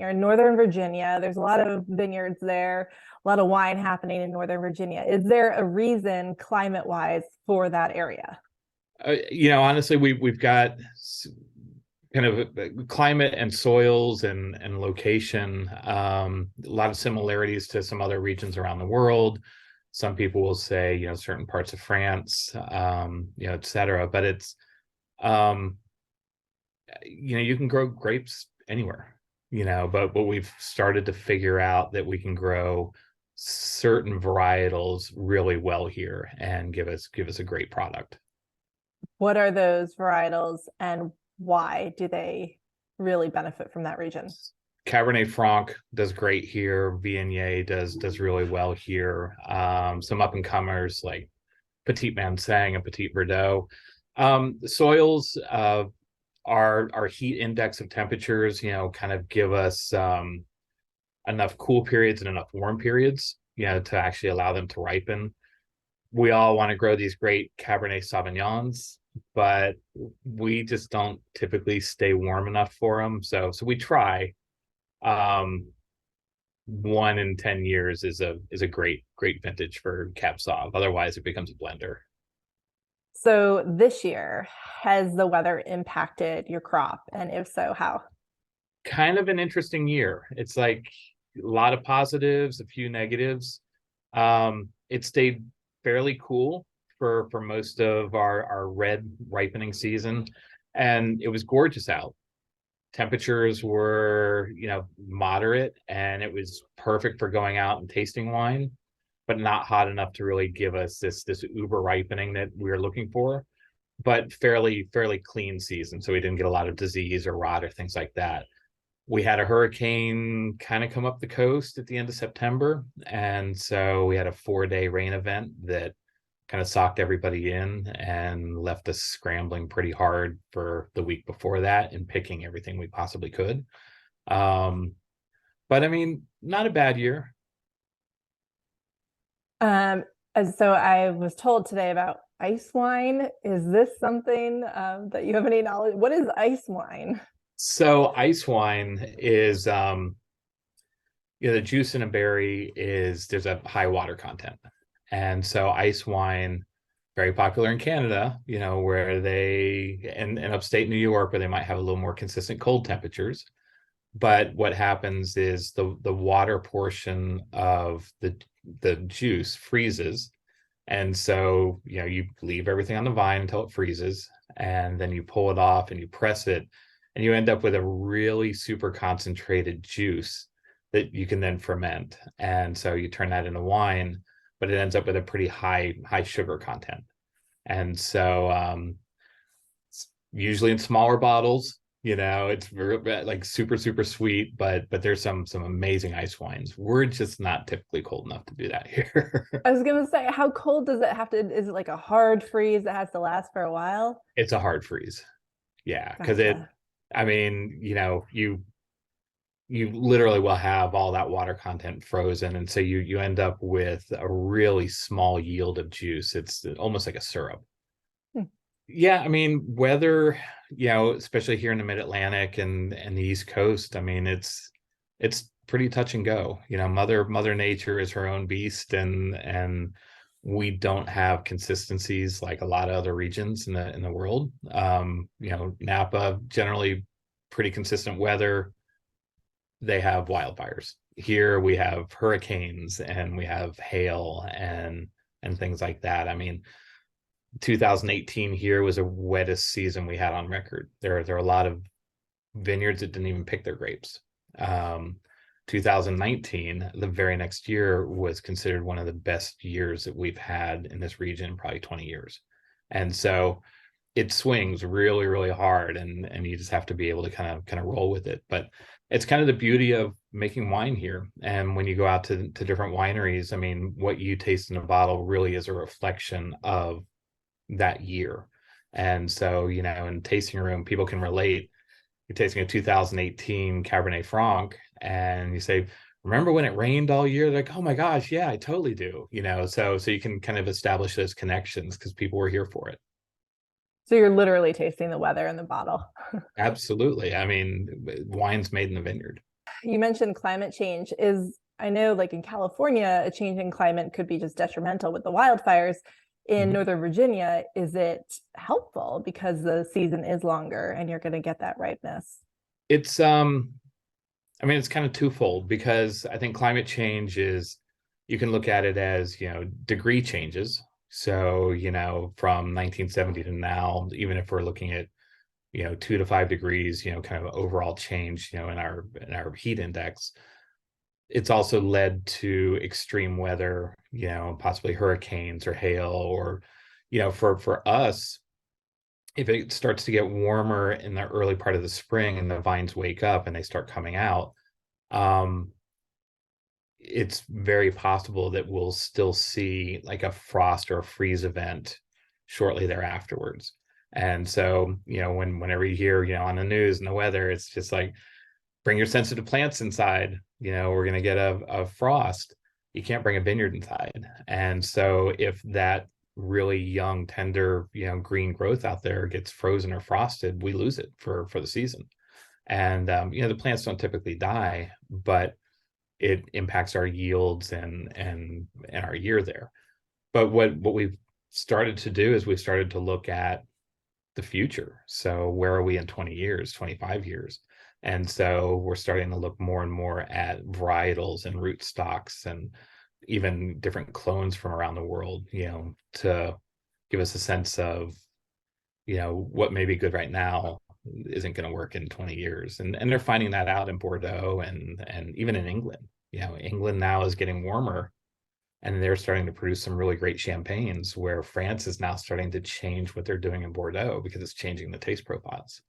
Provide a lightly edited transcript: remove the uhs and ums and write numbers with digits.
You're in Northern Virginia. There's a lot of vineyards there, a lot of wine happening in Northern Virginia. Is there a reason climate-wise for that area? Honestly, we've got kind of climate and soils and location, a lot of similarities to some other regions around the world. Some people will say, certain parts of France, et cetera, but it's, you can grow grapes anywhere, but we've started to figure out that we can grow certain varietals really well here and give us a great product. What are those varietals and why do they really benefit from that region? Cabernet Franc does great here. Viognier does really well here. Some up and comers like Petit Manseng and Petit Verdot. Soils, our heat index of temperatures, kind of give us enough cool periods and enough warm periods, to actually allow them to ripen. We all want to grow these great Cabernet Sauvignons, but we just don't typically stay warm enough for them. So we try. 1 in 10 years is a great vintage for Cab Sauv. Otherwise, it becomes a blender. So this year, has the weather impacted your crop? And if so, how? Kind of an interesting year. It's like a lot of positives, a few negatives. It stayed fairly cool for most of our red ripening season, and it was gorgeous out. Temperatures were, moderate, and it was perfect for going out and tasting wine, but not hot enough to really give us this uber ripening that we were looking for. But fairly clean season, so we didn't get a lot of disease or rot or things like that. We had a hurricane kind of come up the coast at the end of September, and so we had a 4-day rain event that kind of socked everybody in and left us scrambling pretty hard for the week before that and picking everything we possibly could. But I mean, not a bad year. And so I was told today about ice wine. Is this something that you have any knowledge? What is ice wine? So ice wine is, the juice in a berry there's a high water content. And so ice wine, very popular in Canada, where in upstate New York, where they might have a little more consistent cold temperatures. But what happens is the water portion of the juice freezes. And so, you leave everything on the vine until it freezes, and then you pull it off and you press it, and you end up with a really super concentrated juice that you can then ferment. And so you turn that into wine, but it ends up with a pretty high sugar content. And so usually in smaller bottles, it's very, like super sweet, but there's some amazing ice wines. We're just not typically cold enough to do that here. I was gonna say, how cold does it have to? Is it like a hard freeze that has to last for a while? It's a hard freeze. Yeah, because Gotcha. you literally will have all that water content frozen, and so you end up with a really small yield of juice. It's almost like a syrup. Hmm. Yeah, I mean, weather, especially here in the mid-Atlantic and the East Coast, I mean, it's pretty touch and go. Mother Nature is her own beast, and we don't have consistencies like a lot of other regions in the world. Napa generally pretty consistent weather. They have wildfires. Here we have hurricanes and we have hail and things like that. I mean, 2018 here was the wettest season we had on record. There are a lot of vineyards that didn't even pick their grapes. 2019, the very next year, was considered one of the best years that we've had in this region in probably 20 years. And so it swings really, really hard, and you just have to be able to kind of roll with it. But it's kind of the beauty of making wine here. And when you go out to different wineries, I mean, what you taste in a bottle really is a reflection of that year. And so, in tasting room, people can relate. You're tasting a 2018 Cabernet Franc, and you say, "Remember when it rained all year?" They're like, "Oh my gosh, yeah, I totally do." So you can kind of establish those connections because people were here for it. So you're literally tasting the weather in the bottle. Absolutely. I mean, wine's made in the vineyard. you mentioned climate change. I know like in California, a change in climate could be just detrimental with the wildfires. In Mhm. Northern Virginia, is it helpful because the season is longer and you're going to get that ripeness? It's I mean, it's kind of twofold because I think climate change is, you can look at it as, degree changes. So, from 1970 to now, even if we're looking at, 2 to 5 degrees, kind of overall change, in our heat index, it's also led to extreme weather, possibly hurricanes or hail, or, for us, if it starts to get warmer in the early part of the spring and the vines wake up and they start coming out, um, it's very possible that we'll still see like a frost or a freeze event shortly thereafterwards. And so, whenever you hear, on the news and the weather, it's just like, bring your sensitive plants inside. We're going to get a frost. You can't bring a vineyard inside. And so if that really young, tender, green growth out there gets frozen or frosted, we lose it for the season. And the plants don't typically die, but it impacts our yields and our year there. But what we've started to do is we've started to look at the future. So where are we in 20 years, 25 years? And so we're starting to look more and more at varietals and root stocks and even different clones from around the world, to give us a sense of, what may be good right now isn't going to work in 20 years. And they're finding that out in Bordeaux and even in England. England now is getting warmer and they're starting to produce some really great champagnes, where France is now starting to change what they're doing in Bordeaux because it's changing the taste profiles.